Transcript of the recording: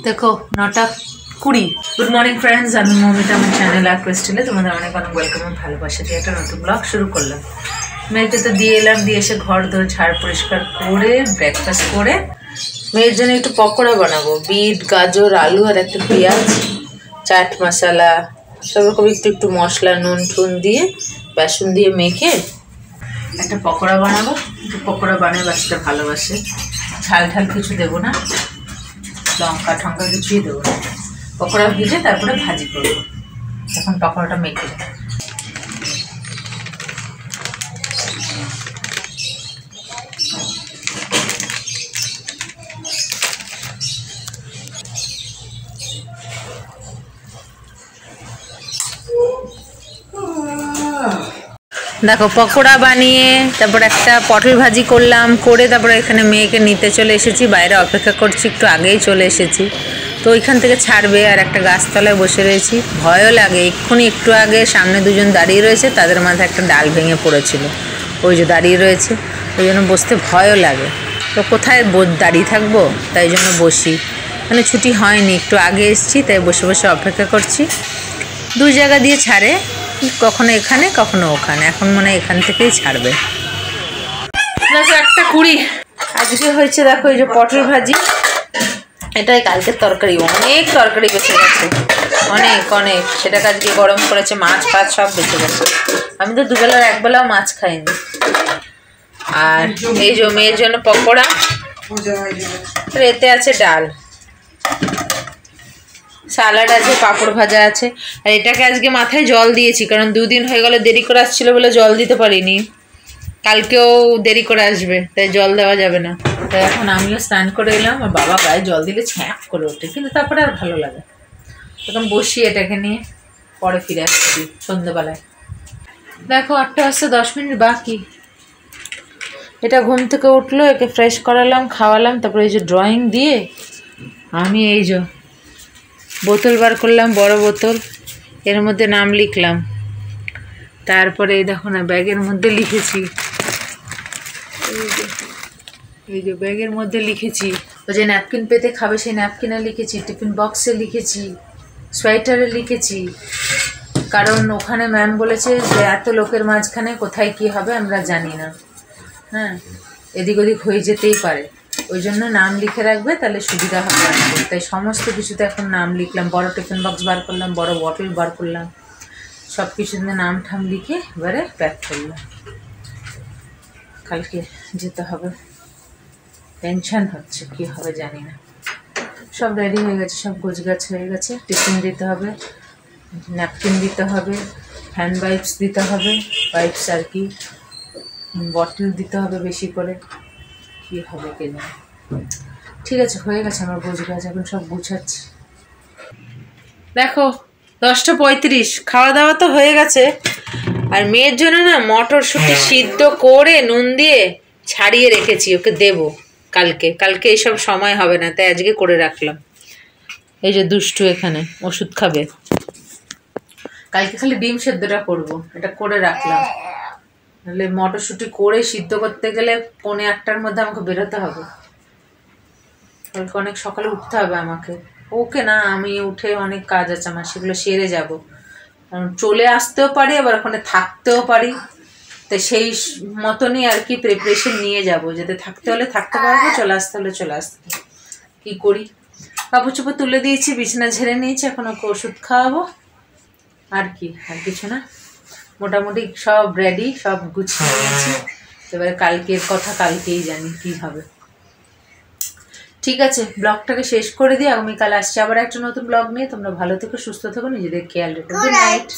দেখো 9:20। Good morning friends, আমি মমিতা, আমার চ্যানেল আর ক্রিস্টেলে তোমাদের অনেক অনেক ওয়েলকাম এবং ভালোবাসা দিয়ে একটা নতুন ব্লগ শুরু করলাম। মেয়েকে তো দিয়ে এলাম, দিয়ে এসে ঘর ধরে ঝাড় পরিষ্কার করে ব্রেকফাস্ট করে মেয়ের জন্য একটু পকোড়া বানাবো। বিট, গাজর, আলু আর একটা পেঁয়াজ, চাট মশলা সব রকম একটু একটু মশলা, নুন টুন দিয়ে বেসন দিয়ে মেখে একটা পকোড়া বানাবো। একটু পকোড়া বানিয়ে বাচ্চাটা ভালোবাসে। ঝাল ঝাল কিছু দেবো না, লঙ্কা ঠঙ্কা কিছুই দেবো না। পকোড়া ভেজে তারপরে ভাজি করবো। এখন পকোড়াটা মেখে দেবো। দেখো পকোড়া বানিয়ে তারপর একটা পটল ভাজি করলাম, করে তারপরে এখানে মেয়েকে নিতে চলে এসেছি। বাইরে অপেক্ষা করছি, একটু আগেই চলে এসেছি। তো ওইখান থেকে ছাড়বে আর একটা গাছতলায় বসে রয়েছি। ভয়ও লাগে, এক্ষুনি একটু আগে সামনে দুজন দাঁড়িয়ে রয়েছে, তাদের মাথায় একটা ডাল ভেঙে পড়েছিল। ওই যে দাঁড়িয়ে রয়েছে, ওই জন্য বসতে ভয়ও লাগে। তো কোথায় দাঁড়িয়ে থাকবো, তাই জন্য বসি। মানে ছুটি হয়নি, একটু আগে এসেছি, তাই বসে বসে অপেক্ষা করছি। দুই জায়গা দিয়ে ছাড়ে, কখনো এখানে কখনো ওখানে। এখন মনে হয় এখান থেকেই ছাড়বে। দেখো 1:20 আজকে হয়েছে। দেখো এই যে পটল ভাজি, এটাই কালকের তরকারি। অনেক তরকারি বেঁচে গেছে, অনেক অনেক। সেটাকে আজকে গরম করেছে, মাছ ফাছ সব বেঁচে গেছে। আমি তো দুবেলার একবেলাও মাছ খাইনি। আর এই যে মেয়ের জন্য পকোড়া, এতে আছে ডাল, স্যালাড আছে, পাঁপড় ভাজা আছে। আর এটাকে আজকে মাথায় জল দিয়েছি, কারণ 2 দিন হয়ে গেল দেরি করে আসছিল বলে জল দিতে পারিনি। কালকেও দেরি করে আসবে, তাই জল দেওয়া যাবে না। তাই এখন আমিও স্নান করে এলাম, আর বাবা গায়ে জল দিলে ছ্যাঁক করে ওঠে, কিন্তু তারপরে আর ভালো লাগে। এখন বসি এটাকে নিয়ে, পরে ফিরে আসছি সন্ধ্যেবেলায়। দেখো 8টা বাজতে 10 মিনিট বাকি। এটা ঘুম থেকে উঠলো, একে ফ্রেশ করালাম, খাওয়ালাম। তারপরে এই যে ড্রয়িং দিয়ে আমি এই যে বোতল বার করলাম, বড় বোতল, এর মধ্যে নাম লিখলাম। তারপরে এই দেখো না, ব্যাগের মধ্যে লিখেছি, এই যে ব্যাগের মধ্যে লিখেছি। ও যে ন্যাপকিন পেতে খাবে, সেই ন্যাপকিনে লিখেছি, টিফিন বক্সে লিখেছি, সোয়েটারে লিখেছি। কারণ ওখানে ম্যাম বলেছে যে এত লোকের মাঝখানে কোথায় কি হবে আমরা জানি না, হ্যাঁ, এদিক ওদিক হয়ে যেতেই পারে। ওই জন্য নাম লিখে রাখবে, তাহলে সুবিধা হবে আমাদের। তাই সমস্ত কিছুতে এখন নাম লিখলাম। বড় টিফিন বক্স বার করলাম, বড় বটল বার করলাম, সব কিছুতে নাম ঠাম লিখে এবারে প্যাক করলাম। কালকে যেতে হবে, টেনশন হচ্ছে কি হবে জানি না। সব রেডি হয়ে গেছে, সব গোছগাছ হয়ে গেছে। টিফিন দিতে হবে, ন্যাপকিন দিতে হবে, হ্যান্ড ওয়াইপস দিতে হবে, ওয়াইপস আর কি, বটল দিতে হবে বেশি করে। কি হবে কে জানে। ঠিক আছে, হয়ে গেছে আমার গোছগাছ, এখন সব গুছাচ্ছি। দেখো 10:35, খাওয়া দাওয়া তো হয়ে গেছে। আর মেয়ের জন্য না মটরশুঁটি সিদ্ধ করে নুন দিয়ে ছাড়িয়ে রেখেছি, ওকে দেবো কালকে এইসব সময় হবে না, তাই আজকে করে রাখলাম। এই যে দুষ্টু এখানে ওষুধ খাবে। কালকে খালি ডিম সেদ্ধটা করবো, এটা করে রাখলাম। নাহলে মটরশুঁটি করে সিদ্ধ করতে গেলে 7:45-8টার মধ্যে আমাকে বেরোতে হবে। কালকে অনেক সকালে উঠতে হবে আমাকে। ওকে না, আমি উঠে অনেক কাজ আছে আমার, সেগুলো সেরে যাব। কারণ চলে আসতেও পারি, আবার ওখানে থাকতেও পারি। তাই সেই মতনই আর কি প্রিপারেশন নিয়ে যাব, যাতে থাকতে হলে থাকতে পারবো, চলে আসতে হলে চলে আসতে। কী করি, কাপড় চোপড় তুলে দিয়েছি, বিছানা ঝেড়ে নিয়েছি, এখন ওকে ওষুধ খাওয়াবো। আর কি, আর কিছু না। মোটামুটি সব রেডি, সব গুছিয়ে নিয়েছি। এবারে কালকের কথা কালকেই জানি কী হবে। ঠিক আছে, ব্লগটাকে শেষ করে দিই। আগামীকাল আসছে আবার একটা নতুন ব্লগ নিয়ে। তোমরা ভালো থেকো, সুস্থ থেকো, নিজেদের খেয়াল রেখো। Good night.